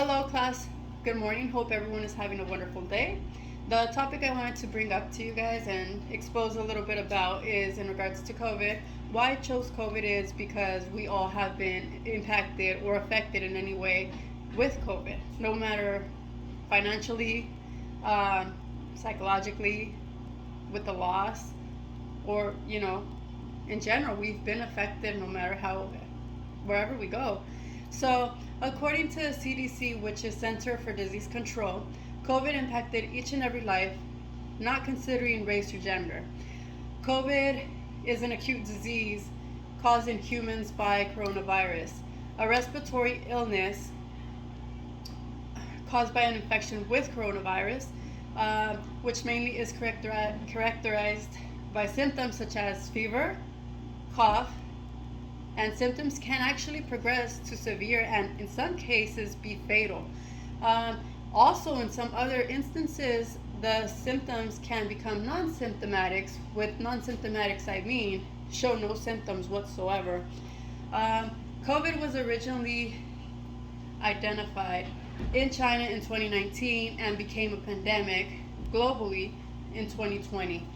Hello, class. Good morning. Hope everyone is having a wonderful day. The topic I wanted to bring up to you guys and expose a little bit about is in regards to COVID. Why I chose COVID is because we all have been impacted or affected in any way with COVID, no matter financially, psychologically, with the loss, or, in general, we've been affected no matter how, wherever we go. So, according to the CDC, which is Center for Disease Control, COVID impacted each and every life, not considering race or gender. COVID is an acute disease caused in humans by coronavirus, a respiratory illness caused by an infection with coronavirus, which mainly is characterized by symptoms such as fever, cough, and symptoms can actually progress to severe and in some cases be fatal. Also, in some other instances, the symptoms can become non-symptomatic. With non-symptomatics, I mean show no symptoms whatsoever. COVID was originally identified in China in 2019 and became a pandemic globally in 2020.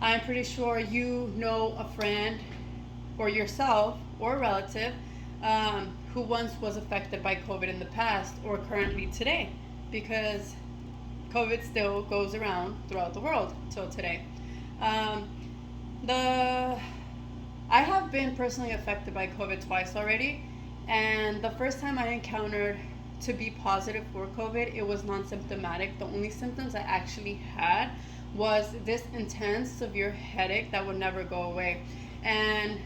I'm pretty sure you know a friend or yourself or a relative who once was affected by COVID in the past or currently today, because COVID still goes around throughout the world till today. Um, the I have been personally affected by COVID twice already, and the first time I encountered to be positive for COVID, it was non-symptomatic. The only symptoms I actually had was this intense, severe headache that would never go away, and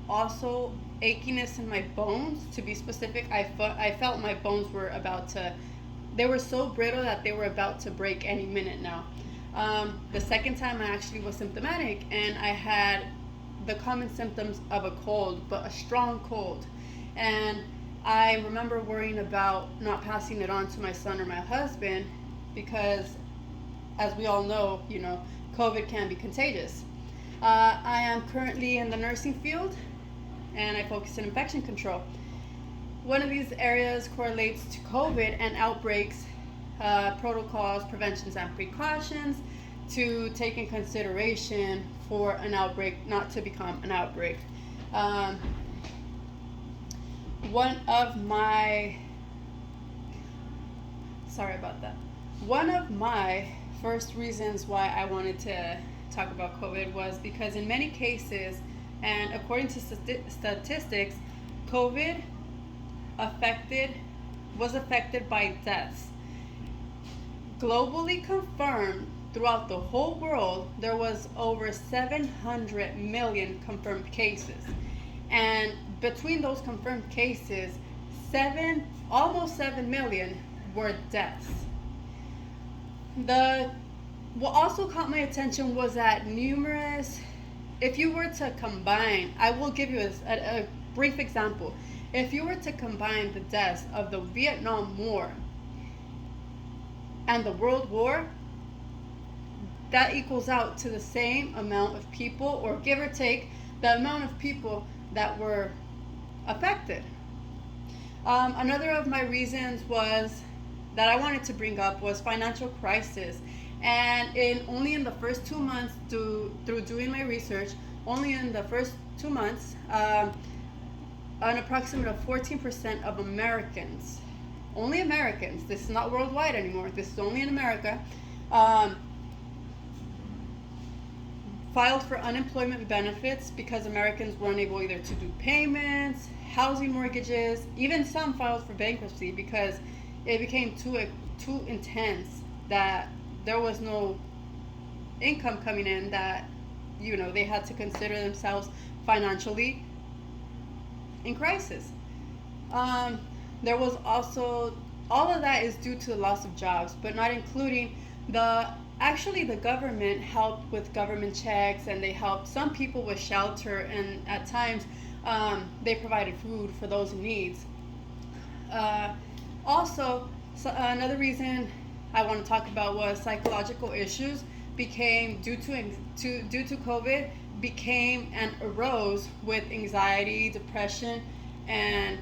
also achiness in my bones. To be specific, I felt my bones were about to, they were so brittle that they were about to break any minute now. The second time I actually was symptomatic, and I had the common symptoms of a cold, but a strong cold. And I remember worrying about not passing it on to my son or my husband because, as we all know, COVID can be contagious. I am currently in the nursing field and I focus in infection control. One of these areas correlates to COVID and outbreaks, protocols, preventions, and precautions to take in consideration for an outbreak not to become an outbreak. Um, one of my, sorry about that. One of my first reasons why I wanted to talk about COVID was because in many cases, and according to statistics, COVID was affected by deaths. Globally confirmed throughout the whole world, there was over 700 million confirmed cases. And between those confirmed cases, almost 7 million were deaths. What also caught my attention was that if you were to combine, I will give you a brief example. If you were to combine the deaths of the Vietnam War and the World War, that equals out to the same amount of people, or give or take, the amount of people that were affected. Another of my reasons that I wanted to bring up was financial crisis. And only in the first 2 months, through doing my research, only in the first 2 months, an approximate of 14% of Americans, only Americans, this is not worldwide anymore, this is only in America, filed for unemployment benefits because Americans were unable either to do payments, housing mortgages, even some filed for bankruptcy because it became too intense that there was no income coming in, that they had to consider themselves financially in crisis. There was also, all of that is due to the loss of jobs, but not including the government helped with government checks, and they helped some people with shelter, and at times they provided food for those in need. Another reason I want to talk about was psychological issues became due to COVID became and arose with anxiety, depression, and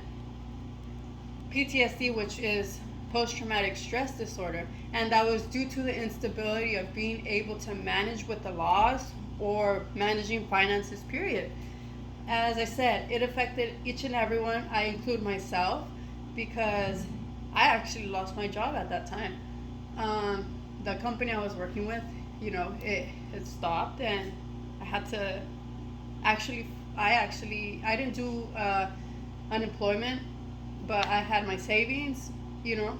PTSD, which is post traumatic stress disorder, and that was due to the instability of being able to manage with the loss or managing finances, period. As I said, it affected each and everyone. I include myself because I actually lost my job at that time. Um, the company I was working with, it stopped, and I had to actually, I didn't do unemployment, but I had you know,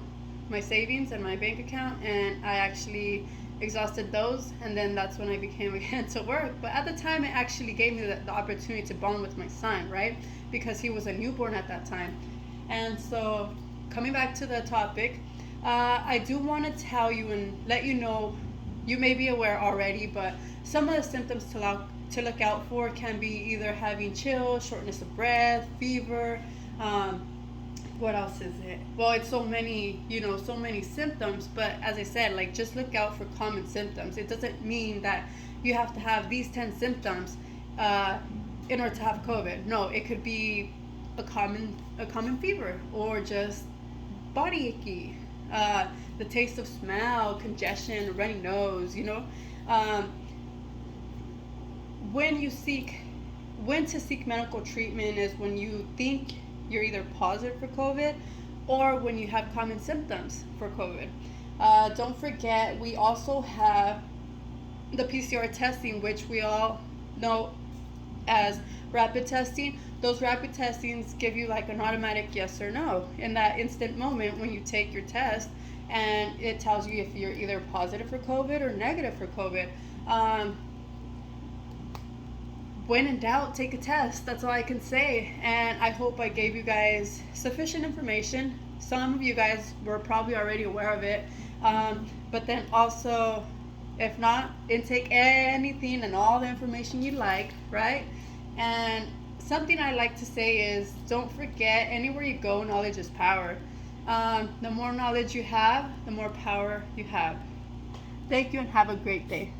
my savings and my bank account, and I actually exhausted those, and then that's when I became again to work. But at the time, it actually gave me the opportunity to bond with my son, right? Because he was a newborn at that time. And so, coming back to the topic, I do want to tell you and let you know, you may be aware already, but some of the symptoms to look out for can be either having chills, shortness of breath, fever. What else is it? Well, it's so many symptoms, but as I said, like, just look out for common symptoms. It doesn't mean that you have to have these 10 symptoms uh, in order to have COVID. No, it could be a common fever, or just body achy, the taste of smell, congestion, runny nose, Um, when you seek when to seek medical treatment is when you think you're either positive for COVID, or when you have common symptoms for COVID. Don't forget, we also have the PCR testing, which we all know as rapid testing. Those rapid testings give you like an automatic yes or no in that instant moment when you take your test, and it tells you if you're either positive for COVID or negative for COVID. Um, when in doubt, take a test. That's all I can say. And I hope I gave you guys sufficient information. Some of you guys were probably already aware of it. But then also, if not, intake anything and all the information you like, right? And something I like to say is, don't forget, anywhere you go, knowledge is power. The more knowledge you have, the more power you have. Thank you and have a great day.